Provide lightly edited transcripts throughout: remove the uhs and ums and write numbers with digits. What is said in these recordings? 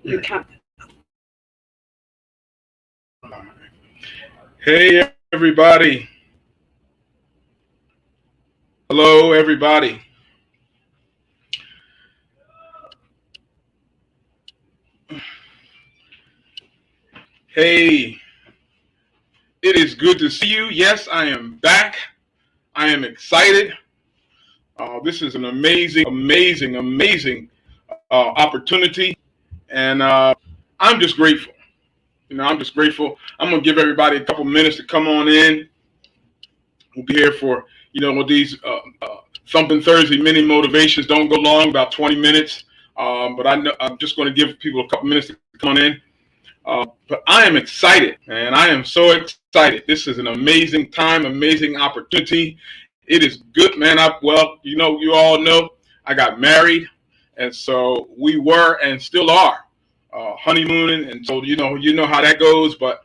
You can. Hey, everybody. Hello, everybody. Hey, it is good to see you. Yes, I am back. I am excited. This is an amazing opportunity. And I'm just grateful. I'm just grateful. I'm going to give everybody a couple minutes to come on in. We'll be here for, with these Thumping Thursday mini motivations. Don't go long, about 20 minutes. But I'm just going to give people a couple minutes to come on in. But I am excited, man. I am so excited. This is an amazing time, amazing opportunity. It is good, man. You all know I got married, and so we were and still are honeymooning, and so you know how that goes. But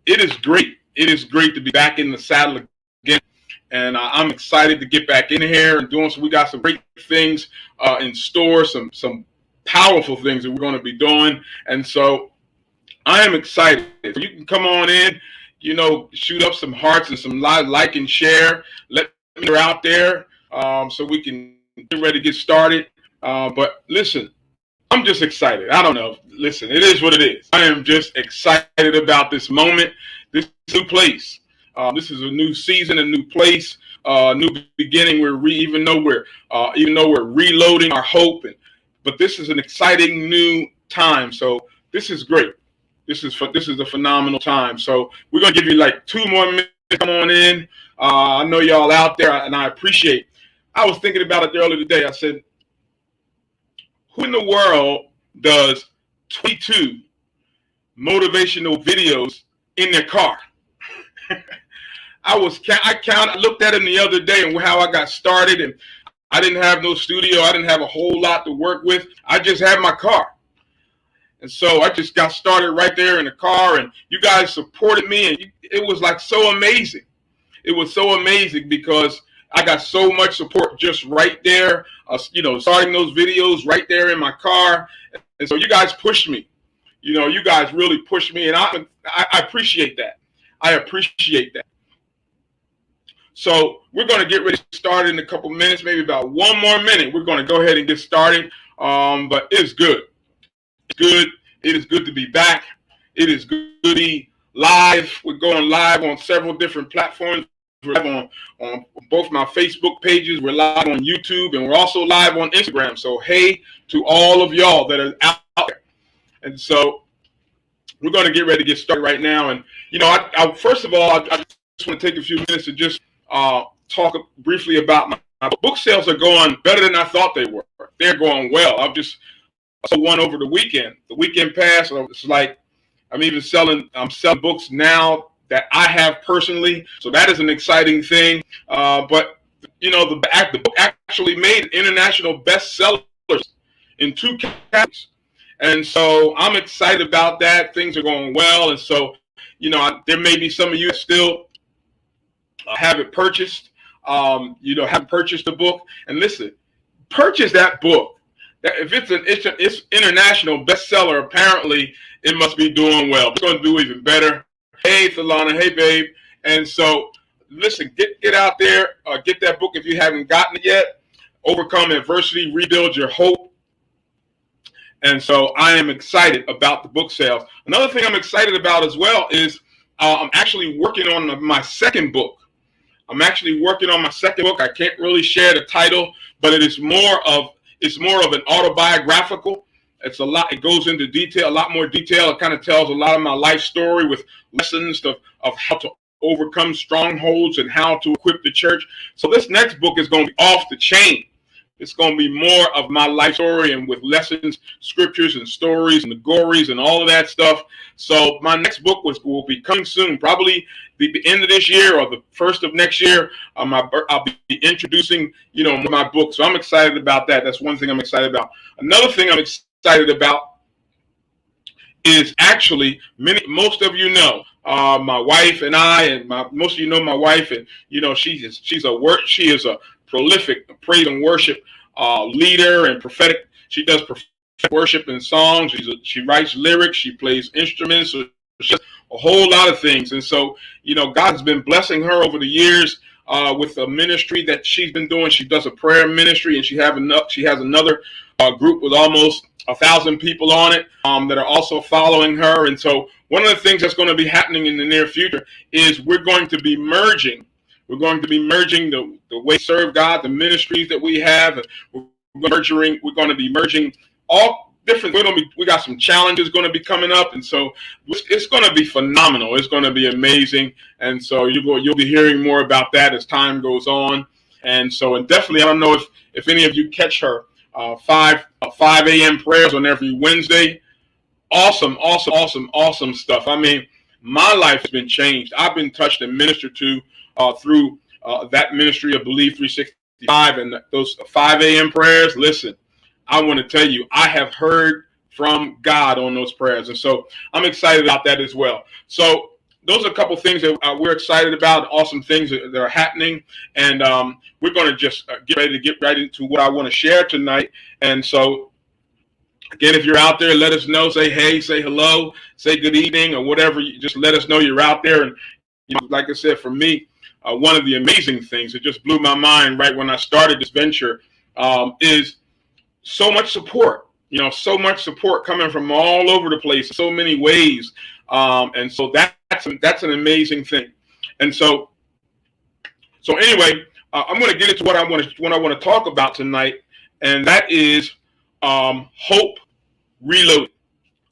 it is great. It is great to be back in the saddle again, and I'm excited to get back in here and doing. So we got some great things in store, some powerful things that we're going to be doing, and so I am excited. You can come on in, shoot up some hearts and some like and share. Let me know out there so we can get ready to get started. But listen, I'm just excited. I don't know. Listen, it is what it is. I am just excited about this moment, this new place. This is a new season, a new place, new beginning. Even though we're reloading our hope, but this is an exciting new time. So this is great. This is a phenomenal time. So we're gonna give you like 2 more minutes to come on in. I know y'all out there, and I appreciate. I was thinking about it earlier today. I said, who in the world does 22 motivational videos in their car? I looked at them the other day and how I got started, and I didn't have no studio. I didn't have a whole lot to work with. I just had my car. And so I just got started right there in the car, and you guys supported me, and it was like so amazing. It was so amazing because I got so much support just right there, starting those videos right there in my car. And so you guys pushed me. You guys really pushed me, and I appreciate that. I appreciate that. So we're going to get ready to start in a couple minutes, maybe about 1 more minute. We're going to go ahead and get started. But it's good. It's good. It is good to be back. It is good to be live. We're going live on several different platforms. We're live on both my Facebook pages. We're live on YouTube, and we're also live on Instagram. So hey to all of y'all that are out there. And so we're going to get ready to get started right now. And first of all, I just want to take a few minutes to just talk briefly about my book sales. Are going better than I thought they were. They're going well. I've just sold one over the weekend. The weekend passed. So it's like I'm selling books now that I have personally. So that is an exciting thing. But the book actually made international bestsellers in 2 categories. And so I'm excited about that. Things are going well. And so, there may be some of you that still haven't purchased, haven't purchased the book. And listen, purchase that book. If it's international bestseller, apparently it must be doing well. It's going to do even better. Hey, Thalana. Hey, babe. And so, listen, get out there. Get that book if you haven't gotten it yet. Overcome Adversity, Rebuild Your Hope. And so I am excited about the book sales. Another thing I'm excited about as well is I'm actually working on my second book. I can't really share the title, but it's more of an autobiographical. It's a lot. It goes into detail, a lot more detail. It kind of tells a lot of my life story with lessons of how to overcome strongholds and how to equip the church. So this next book is going to be off the chain. It's going to be more of my life story and with lessons, scriptures, and stories, and the gories, and all of that stuff. So my next book will be coming soon, probably the end of this year or the first of next year. I'll be introducing, my book. So I'm excited about that. That's one thing I'm excited about. Another thing I'm excited about is actually most of you know my wife and I, and most of you know my wife, and she is a prolific praise and worship leader and prophetic. She does worship and songs. She writes lyrics. She plays instruments. So she does a whole lot of things. And so, God's been blessing her over the years with a ministry that she's been doing. She does a prayer ministry, and she has another group with almost 1,000 people on it that are also following her. And so one of the things that's going to be happening in the near future is we're going to be merging. We're going to be merging the way we serve God, the ministries that we have. We're going to be merging all different. We got some challenges going to be coming up, and so it's going to be phenomenal. It's going to be amazing, and so you'll be hearing more about that as time goes on. And definitely, I don't know if any of you catch her 5 a.m. prayers on every Wednesday. Awesome stuff. I mean, my life has been changed. I've been touched and ministered to through that ministry of Believe 365 and those 5 a.m. prayers. Listen, I want to tell you, I have heard from God on those prayers. And so I'm excited about that as well. So those are a couple things that we're excited about, awesome things that are happening. And we're going to just get right into what I want to share tonight. And so, again, if you're out there, let us know. Say hey, say hello, say good evening, or whatever. Just let us know you're out there. And like I said, for me, one of the amazing things that just blew my mind right when I started this venture is so much support. So much support coming from all over the place, so many ways, and so that's an amazing thing. And so anyway, I'm going to get into what I want to talk about tonight, and that is hope reloaded.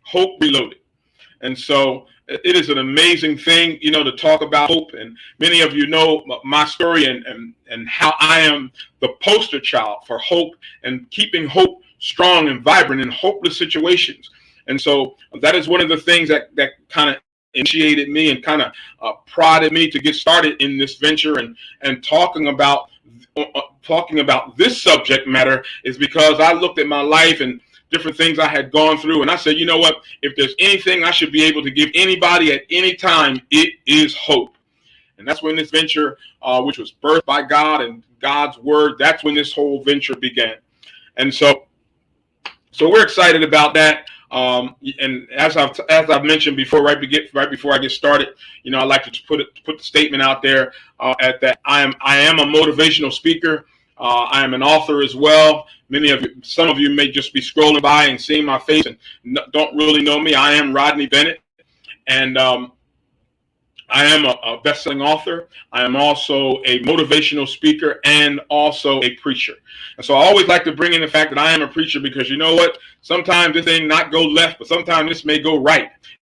Hope reloaded. And so it is an amazing thing, to talk about hope. And many of you know my story and how I am the poster child for hope and keeping hope strong and vibrant in hopeless situations. And so that is one of the things that kind of initiated me and kind of prodded me to get started in this venture and talking about this subject matter is because I looked at my life and different things I had gone through, and I said, you know what, if there's anything I should be able to give anybody at any time, it is hope. And that's when this venture, which was birthed by God and God's word, that's when this whole venture began. And so we're excited about that. And as I've mentioned before, right before I get started, I like to just put the statement out there at that I am a motivational speaker. I am an author as well. Some of you may just be scrolling by and seeing my face and don't really know me. I am Rodney Bennett, and I am a best-selling author. I am also a motivational speaker and also a preacher. And so I always like to bring in the fact that I am a preacher because you know what? Sometimes this thing not go left, but sometimes this may go right.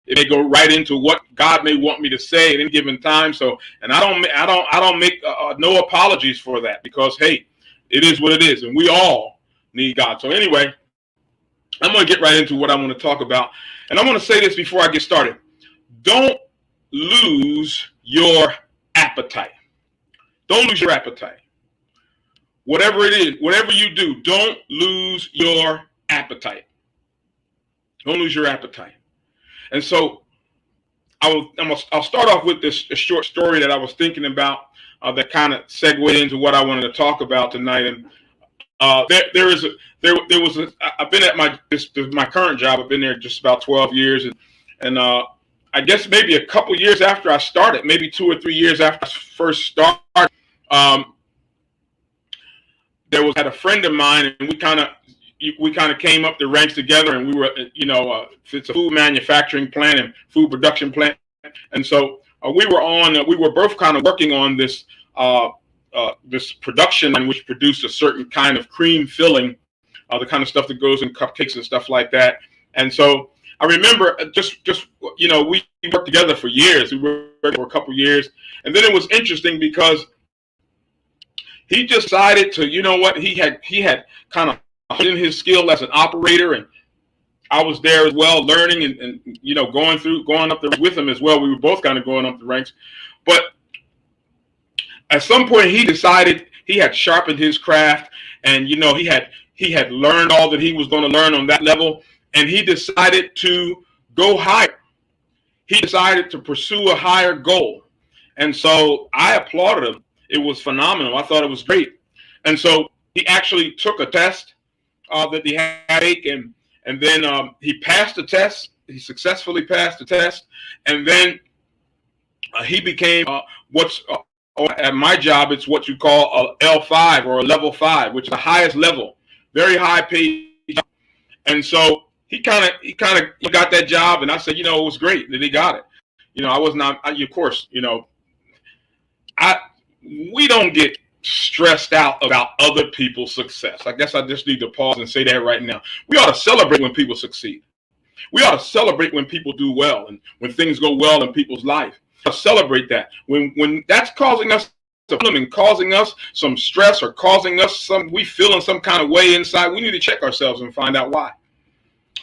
It may go right into what God may want me to say at any given time. So, and I don't make no apologies for that because hey, it is what it is, and we all need God. So anyway, I'm going to get right into what I want to talk about, and I want to say this before I get started. Don't lose your appetite. Don't lose your appetite. Whatever it is, whatever you do, don't lose your appetite. Don't lose your appetite. And so I'll start off with a short story that I was thinking about that kind of segued into what I wanted to talk about tonight. And I've been at my current job. I've been there just about 12 years, and I guess maybe a couple years after I started, maybe 2 or 3 years after I first started, there was a friend of mine, and we kind of came up the ranks together, and we were, it's a food manufacturing plant and food production plant, and so we were both kind of working on this production line, which produced a certain kind of cream filling, the kind of stuff that goes in cupcakes and stuff like that, and so. I remember just we worked together for years. We worked for a couple years, and then it was interesting because he decided to, he had kind of in his skill as an operator, and I was there as well, learning and going up there with him as well. We were both kind of going up the ranks, but at some point he decided he had sharpened his craft, and he had learned all that he was going to learn on that level. And he decided to go higher. He decided to pursue a higher goal. And so I applauded him. It was phenomenal. I thought it was great. And so he actually took a test that he had to take, And then he passed the test. He successfully passed the test. And then he became what's at my job, it's what you call a L5 or a level 5, which is the highest level, very high paid job. And so he kind of got that job, and I said, it was great that he got it. I was not, of course, we don't get stressed out about other people's success. I guess I just need to pause and say that right now. We ought to celebrate when people succeed. We ought to celebrate when people do well and when things go well in people's life. Celebrate that. When that's causing us a problem and causing us some stress or causing us we feel in some kind of way inside, we need to check ourselves and find out why.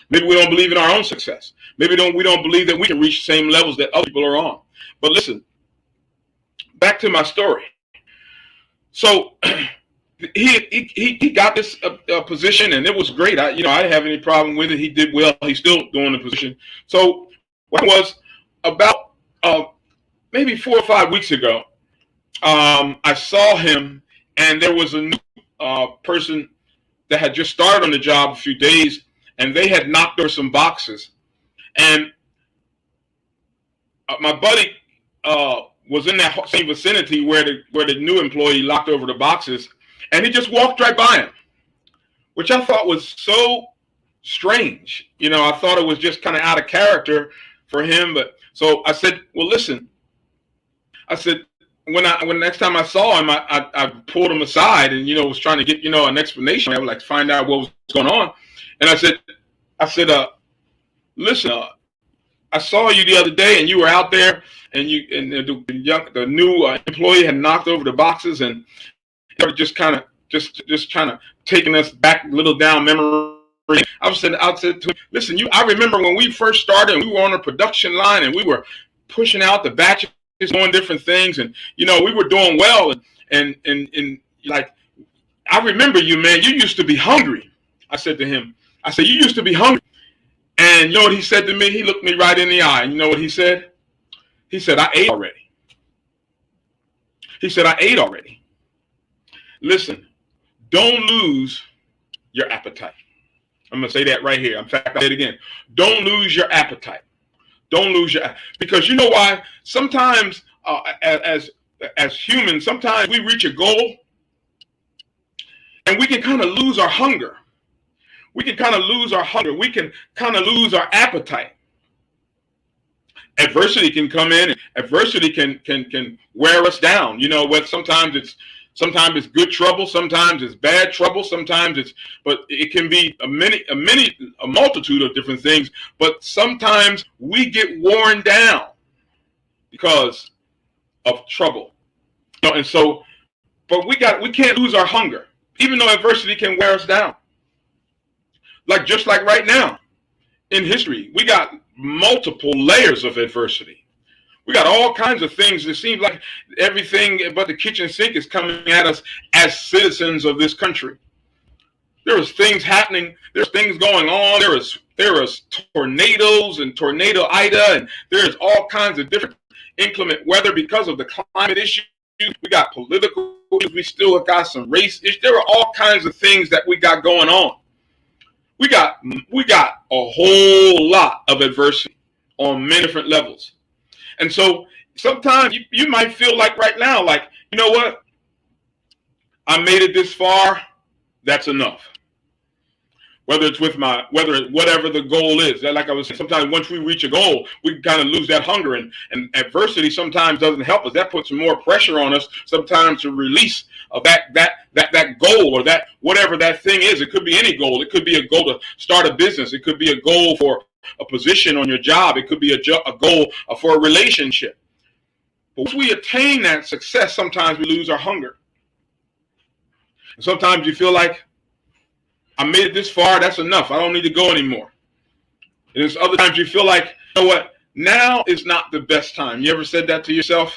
Maybe we don't believe in our own success. Maybe we don't believe that we can reach the same levels that other people are on. But listen, back to my story. So he got this position, and it was great. I didn't have any problem with it. He did well. He's still doing the position. So what was about maybe 4 or 5 weeks ago, I saw him, and there was a new person that had just started on the job a few days, and they had knocked over some boxes. And my buddy was in that same vicinity where the new employee knocked over the boxes, and he just walked right by him, which I thought was so strange. I thought it was just kind of out of character for him. But so I said, well, listen, I said, when next time I saw him, I pulled him aside and, was trying to get, an explanation. I would like to find out what was going on. And I said, listen, I saw you the other day and you were out there and the new employee had knocked over the boxes, and they were just kind of taking us back a little down memory. I said to him, listen, I remember when we first started and we were on a production line and we were pushing out the batches, doing different things, and we were doing well, and like, I remember you, man. You used to be hungry. I said to him, you used to be hungry. And you know what he said to me? He looked me right in the eye, and you know what he said? He said, I ate already. He said, I ate already. Listen, don't lose your appetite. I'm going to say that right here. In fact, I'll say it again. Don't lose your appetite. Don't lose your, because you know why? Sometimes as humans, sometimes we reach a goal and we can kind of lose our hunger. We can kind of lose our hunger. We can kind of lose our appetite. Adversity can come in, and adversity can wear us down. What sometimes it's good trouble, sometimes it's bad trouble, but it can be a multitude of different things. But sometimes we get worn down because of trouble. And so, but we can't lose our hunger, even though adversity can wear us down. Just like right now in history, we got multiple layers of adversity. We got all kinds of things. It seems like everything but the kitchen sink is coming at us as citizens of this country. There was things happening. There's things going on. There was tornadoes and Tornado Ida, and there's all kinds of different inclement weather because of the climate issue. We got political issues. We still got some race issues. There are all kinds of things that we got going on. We got a whole lot of adversity on many different levels. And so sometimes you might feel like right now, like, you know what? I made it this far. That's enough. Whether it's whatever the goal is. Like I was saying, sometimes once we reach a goal, we kind of lose that hunger, and adversity sometimes doesn't help us. That puts more pressure on us sometimes to release that goal, or that whatever that thing is. It could be any goal. It could be a goal to start a business. It could be a goal for a position on your job. It could be a goal for a relationship. But once we attain that success, sometimes we lose our hunger. And sometimes you feel like, I made it this far, that's enough. I don't need to go anymore. And there's other times you feel like, you know what, now is not the best time. You ever said that to yourself?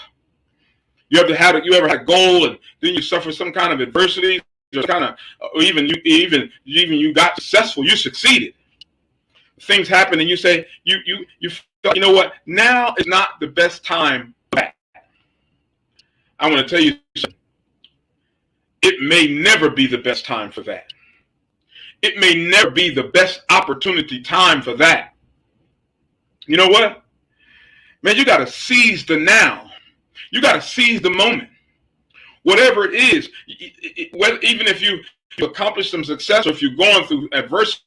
You ever had a goal and then you suffer some kind of adversity, just kind of, or even you got successful, you succeeded. Things happen and you say, you feel, you know what, now is not the best time for that. I want to tell you something. It may never be the best time for that. it may never be the best opportunity time for that. You know what? Man, you got to seize the now. You got to seize the moment. Whatever it is, even if you accomplish some success, or if you're going through adversity,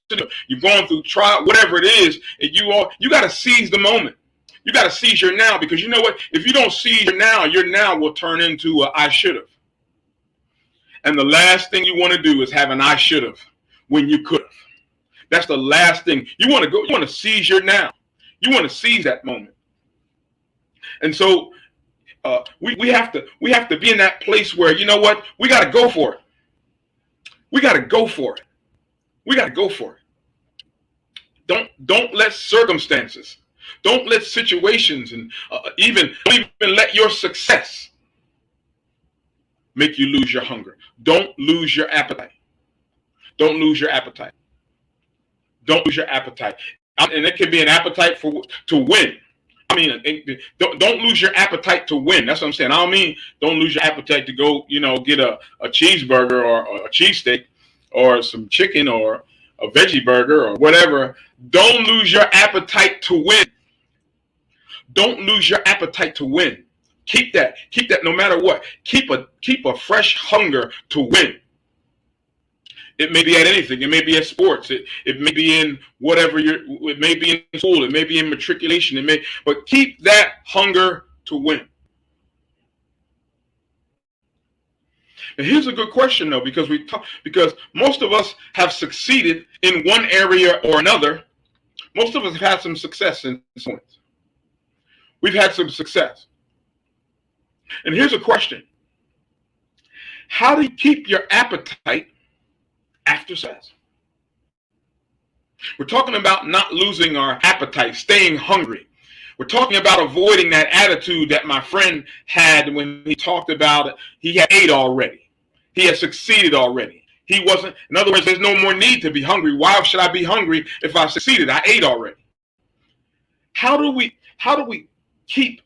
you're going through trial, whatever it is, you got to seize the moment. You got to seize your now, because you know what? If you don't seize your now will turn into a I should have. And the last thing you want to do is have an I should have when you could have. That's the last thing. You want to seize your now. You want to seize that moment. And so we have to be in that place where, you know what? We got to go for it. We got to go for it. We got to go for it. Don't let circumstances, don't let situations, and don't even let your success make you lose your hunger. Don't lose your appetite. Don't lose your appetite. Don't lose your appetite. And it can be an appetite to win. I mean, don't lose your appetite to win. That's what I'm saying. I don't mean don't lose your appetite to go, get a cheeseburger or a cheesesteak or some chicken or a veggie burger or whatever. Don't lose your appetite to win. Don't lose your appetite to win. Keep that no matter what. Keep a fresh hunger to win. It may be at anything. It may be at sports. It may be in whatever it may be in school. It may be in matriculation. But keep that hunger to win. And here's a good question though, because most of us have succeeded in one area or another. Most of us have had some success in some ways. We've had some success. And here's a question. How do you keep your appetite after success? We're talking about not losing our appetite, staying hungry. We're talking about avoiding that attitude that my friend had when he talked about it. He had ate already. He had succeeded already. He wasn't, in other words, there's no more need to be hungry. Why should I be hungry if I succeeded? I ate already. How do we keep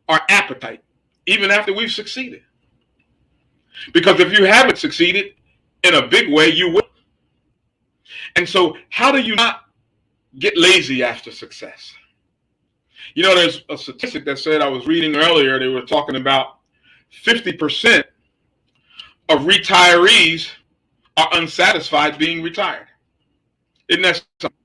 our appetite even after we've succeeded? Because if you haven't succeeded in a big way, you will. And so how do you not get lazy after success? There's a statistic that said, I was reading earlier, they were talking about 50% of retirees are unsatisfied being retired. Isn't that something?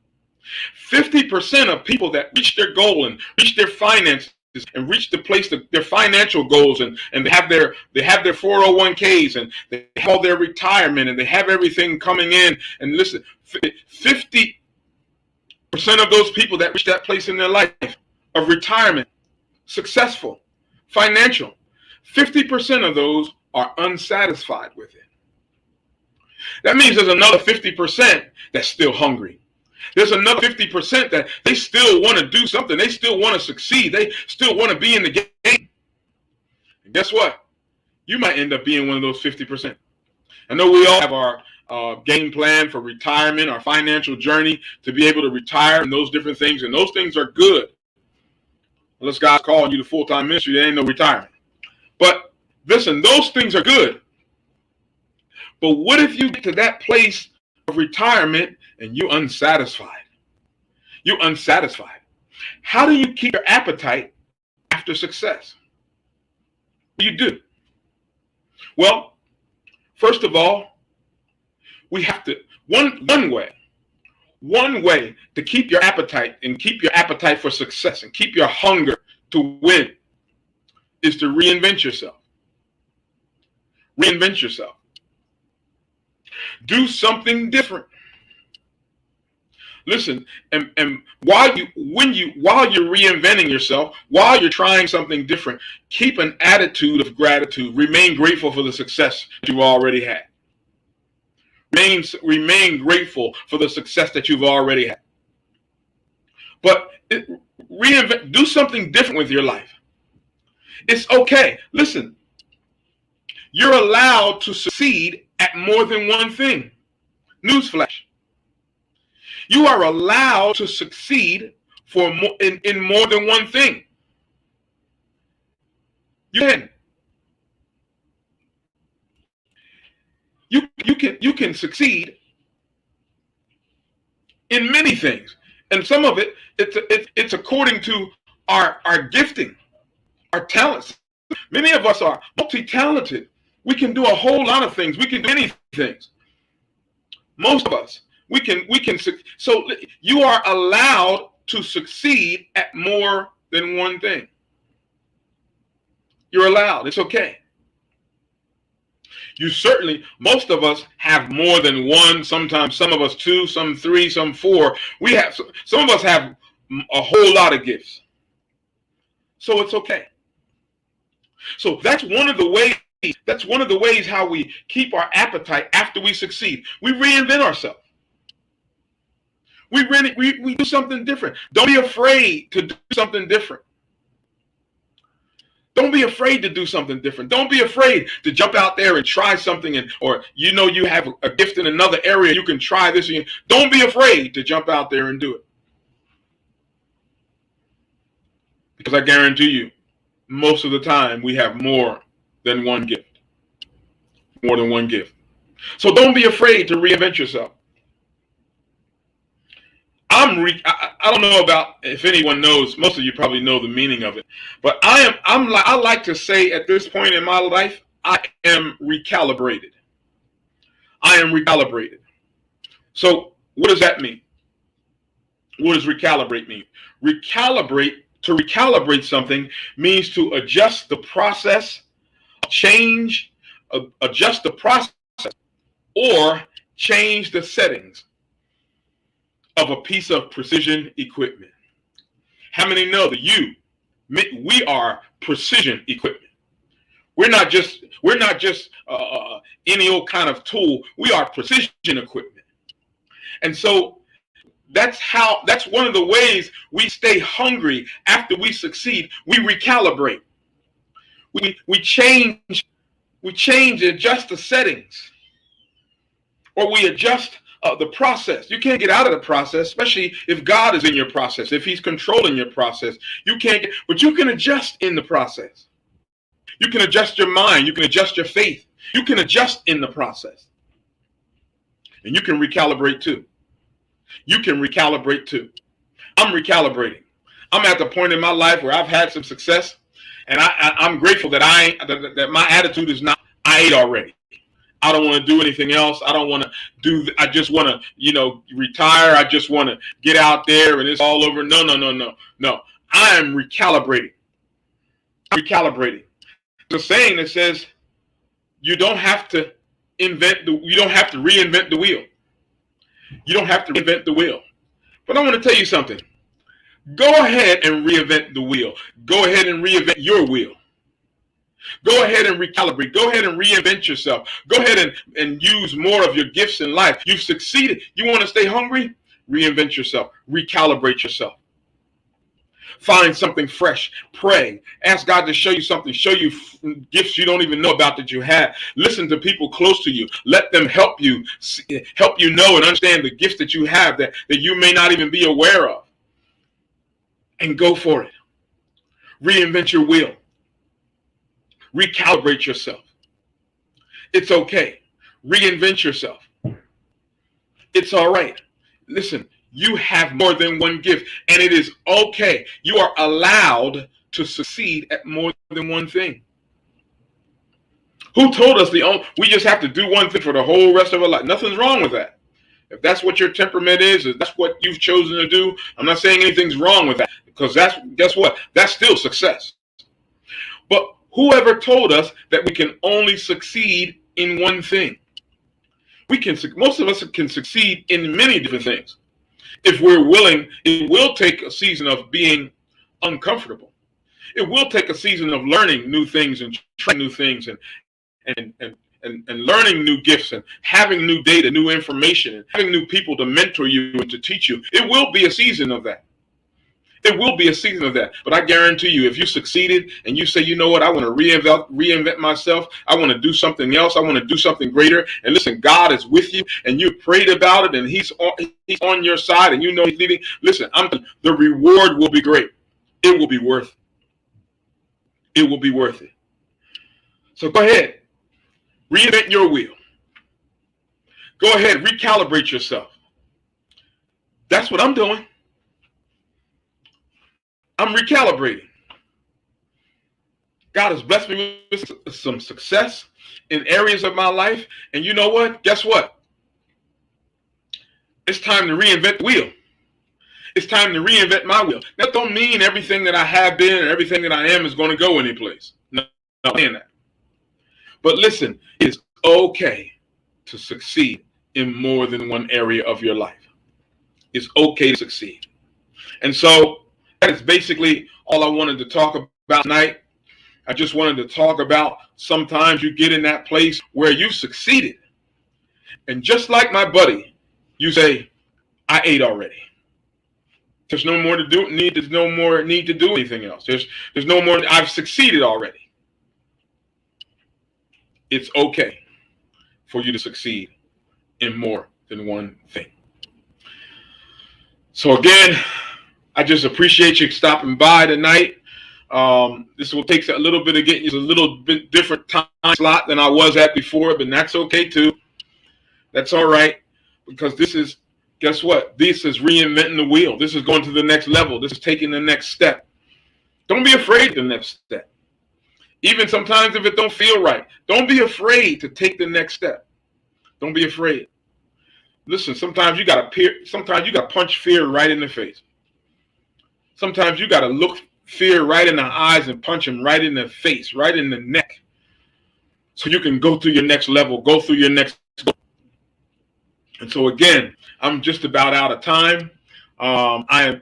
50% of people that reach their goal and reach their finances and reach the place that their financial goals and they have their 401ks and they have all their retirement and they have everything coming in. And listen, 50% of those people that reach that place in their life of retirement, successful, financial, 50% of those are unsatisfied with it. That means there's another 50% that's still hungry. There's another 50% that they still want to do something. They still want to succeed. They still want to be in the game. And guess what? You might end up being one of those 50%. I know we all have our game plan for retirement, our financial journey to be able to retire and those different things. And those things are good. Unless God's calling you to full-time ministry, there ain't no retirement. But listen, those things are good. But what if you get to that place of retirement and you're unsatisfied? You're unsatisfied. How do you keep your appetite after success? What do you do? Well, first of all, we have to, one way to keep your appetite and keep your appetite for success and keep your hunger to win is to reinvent yourself. Reinvent yourself. Do something different. Listen, and while you're reinventing yourself, while you're trying something different, keep an attitude of gratitude. Remain grateful for the success you've already had. Remain grateful for the success that you've already had. But do something different with your life. It's okay. Listen, you're allowed to succeed at more than one thing. Newsflash. You are allowed to succeed in more than one thing. You can. You can succeed in many things. And some of it, it's according to our gifting, our talents. Many of us are multi-talented. We can do a whole lot of things. We can do many things. Most of us, we can. So you are allowed to succeed at more than one thing. You're allowed. It's okay. You certainly, most of us have more than one, sometimes some of us two, some three, some four. Some of us have a whole lot of gifts. So it's okay. So that's one of the ways how we keep our appetite after we succeed. We reinvent ourselves. We do something different. Don't be afraid to do something different. Don't be afraid to do something different. Don't be afraid to jump out there and try something, or you have a gift in another area, you can try this. Don't be afraid to jump out there and do it. Because I guarantee you, most of the time we have more than one gift. More than one gift. So don't be afraid to reinvent yourself. I don't know about if anyone knows. Most of you probably know the meaning of it, but I like to say at this point in my life, I am recalibrated. I am recalibrated. So what does that mean? What does recalibrate mean? To recalibrate something means to adjust the process, adjust the process, or change the settings of a piece of precision equipment. How many know that we are precision equipment? We're not just any old kind of tool. We are precision equipment. And so that's one of the ways we stay hungry after we succeed. We recalibrate. We change, adjust the settings, or we adjust the process. You can't get out of the process, especially if God is in your process, if he's controlling your process. But you can adjust in the process. You can adjust your mind. You can adjust your faith. You can adjust in the process. And you can recalibrate too. You can recalibrate too. I'm recalibrating. I'm at the point in my life where I've had some success, and I'm grateful that that my attitude is not, I ate already. I don't want to do anything else. I don't want to I just want to, retire. I just want to get out there and it's all over. No. I am recalibrating. I'm recalibrating. The saying that says you don't have to reinvent the wheel. You don't have to reinvent the wheel. But I want to tell you something. Go ahead and reinvent the wheel. Go ahead and reinvent your wheel. Go ahead and recalibrate. Go ahead and reinvent yourself. Go ahead and use more of your gifts in life. You've succeeded. You want to stay hungry? Reinvent yourself. Recalibrate yourself. Find something fresh. Pray. Ask God to show you something. Show you gifts you don't even know about that you have. Listen to people close to you. Let them help you know and understand the gifts that you have that you may not even be aware of. And go for it. Reinvent your wheel. Recalibrate yourself. It's okay. Reinvent yourself. It's all right. Listen, you have more than one gift, and it is okay. You are allowed to succeed at more than one thing. Who told us we just have to do one thing for the whole rest of our life? Nothing's wrong with that. If that's what your temperament is, if that's what you've chosen to do, I'm not saying anything's wrong with that, because guess what? That's still success. But whoever told us that we can only succeed in one thing? Most of us can succeed in many different things. If we're willing, it will take a season of being uncomfortable. It will take a season of learning new things and trying new things and learning new gifts and having new data, new information, and having new people to mentor you and to teach you. It will be a season of that. It will be a season of that. But I guarantee you, if you succeeded and you say, you know what, I want to reinvent myself. I want to do something else. I want to do something greater. And listen, God is with you and you prayed about it and he's on your side and you know he's leading. Listen, the reward will be great. It will be worth it. It will be worth it. So go ahead. Reinvent your wheel. Go ahead. Recalibrate yourself. That's what I'm doing. I'm recalibrating. God has blessed me with some success in areas of my life. And you know what? Guess what? It's time to reinvent the wheel. It's time to reinvent my wheel. That don't mean everything that I have been and everything that I am is going to go anyplace. No, not saying that. But listen, it's okay to succeed in more than one area of your life. It's okay to succeed. And so that is basically all I wanted to talk about tonight. I just wanted to talk about sometimes you get in that place where you succeeded. And just like my buddy, you say, I ate already. There's no more to do. There's no more need to do anything else. There's no more. I've succeeded already. It's okay for you to succeed in more than one thing. So again, I just appreciate you stopping by tonight. This will take a little bit of getting you a little bit different time slot than I was at before, but that's okay too. That's all right, because this is, guess what? This is reinventing the wheel. This is going to the next level. This is taking the next step. Don't be afraid of the next step. Even sometimes if it don't feel right, don't be afraid to take the next step. Don't be afraid. Listen, sometimes you got to punch fear right in the face. Sometimes you got to look fear right in the eyes and punch him right in the face, right in the neck, so you can go through your next level, go through your next goal. And so again, I'm just about out of time. I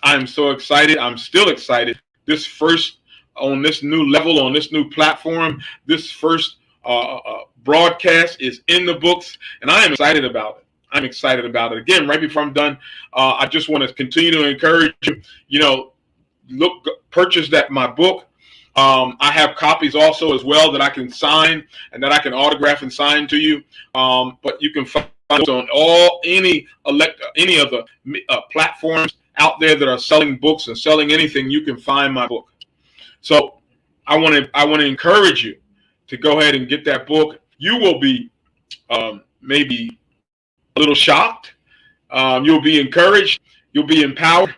am so excited. I'm still excited. This first on this new level, on this new platform, this first broadcast is in the books, and I am excited about it. I'm excited about it. Again, right before I'm done, I just want to continue to encourage you. Purchase my book. I have copies also as well that I can sign and that I can autograph and sign to you. But you can find it on any of the platforms out there that are selling books and selling anything. You can find my book. So I want to encourage you to go ahead and get that book. You will be maybe a little shocked. You'll be encouraged. You'll be empowered.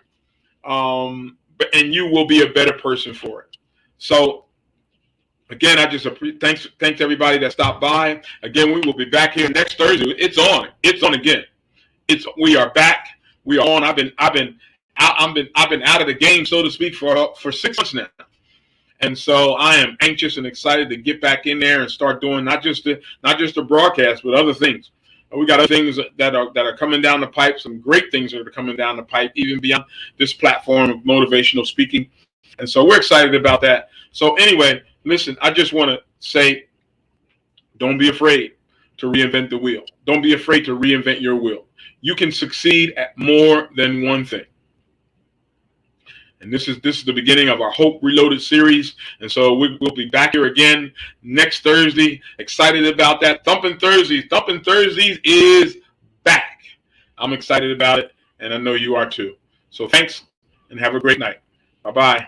And you will be a better person for it. So again, I just thanks everybody that stopped by. Again, we will be back here next Thursday. It's on. It's on again. We are back. We are on. I've been out of the game, so to speak, for 6 months now. And so I am anxious and excited to get back in there and start doing not just the broadcast, but other things. We got other things that are coming down the pipe, some great things that are coming down the pipe, even beyond this platform of motivational speaking. And so we're excited about that. So anyway, listen, I just want to say, don't be afraid to reinvent the wheel. Don't be afraid to reinvent your wheel. You can succeed at more than one thing. And this is the beginning of our Hope Reloaded series. And so we'll be back here again next Thursday. Excited about that. Thumping Thursdays. Thumping Thursdays is back. I'm excited about it, and I know you are too. So thanks, and have a great night. Bye-bye.